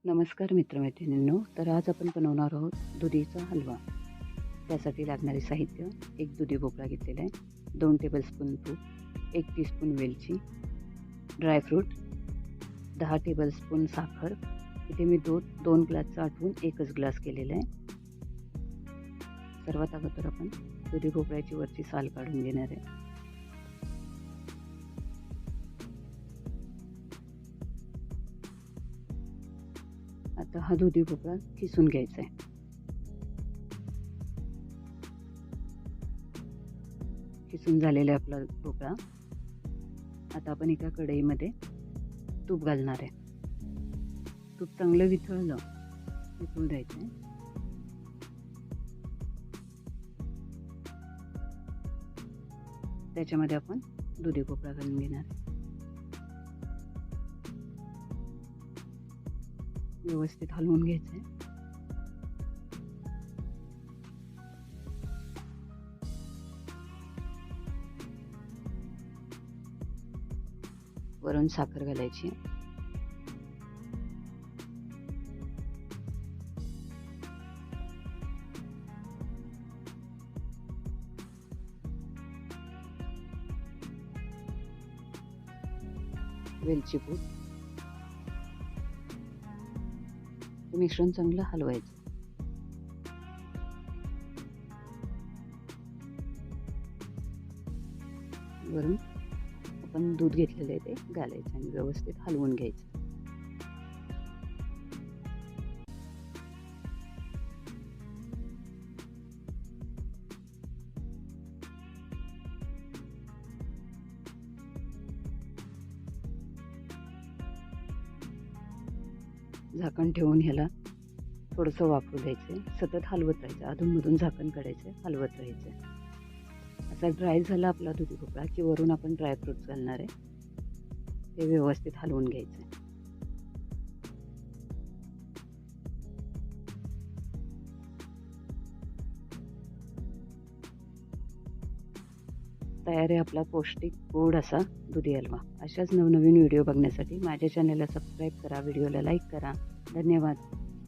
नमस्कार मित्रमैत्रिणींनो. तर आज आपण बनवणार आहोत दुधीचा हलवा. त्यासाठी लागणारे साहित्य: एक दुधी भोपळा घेतलेला आहे, 2 टेबलस्पून तूप, 1 टीस्पून वेलची, ड्रायफ्रूट, 10 टेबलस्पून साखर. इथे मी दोन ग्लासचा आटवून 1च ग्लास केलेला आहे. सर्वात अगोदर आपण दुधी भोपळ्याची वरची साल काढून घेणार आहे. आता हा दुधी भोपळा किसून घ्यायचा आहे. किसून झालेला आपला भोपळा आता आपण एका कढईमध्ये तूप घालणार आहे. तूप चांगलं वितळून द्यायचं आहे. त्याच्यामध्ये आपण दुधी भोपळा घालून घेणार आहे. व्यवस्थित हलवून घ्यायचं आहे. वरून साखर घालायची. वेलची पूड. मिश्रण चांगलं हलवायचं. वरून आपण दूध घेतलेलं आहे ते घालायचं आणि व्यवस्थित हलवून घ्यायचं. झाकण ठेवून ह्याला थोडंसं वाफू द्यायचं. सतत हलवत राहायचं. अधूनमधून झाकण काढायचं, हलवत राहायचं. असा ड्राय झाला आपला दुधी भोपळा की वरून आपण ड्रायफ्रूट्स घालणार आहे. ते व्यवस्थित हलवून घ्यायचं. तयार आहे आपला पौष्टिक गोड असा दुधी हलवा. अशाच नवनवीन व्हिडिओ बघण्यासाठी माझ्या चॅनलला सबस्क्राईब करा, व्हिडिओला लाईक करा. धन्यवाद.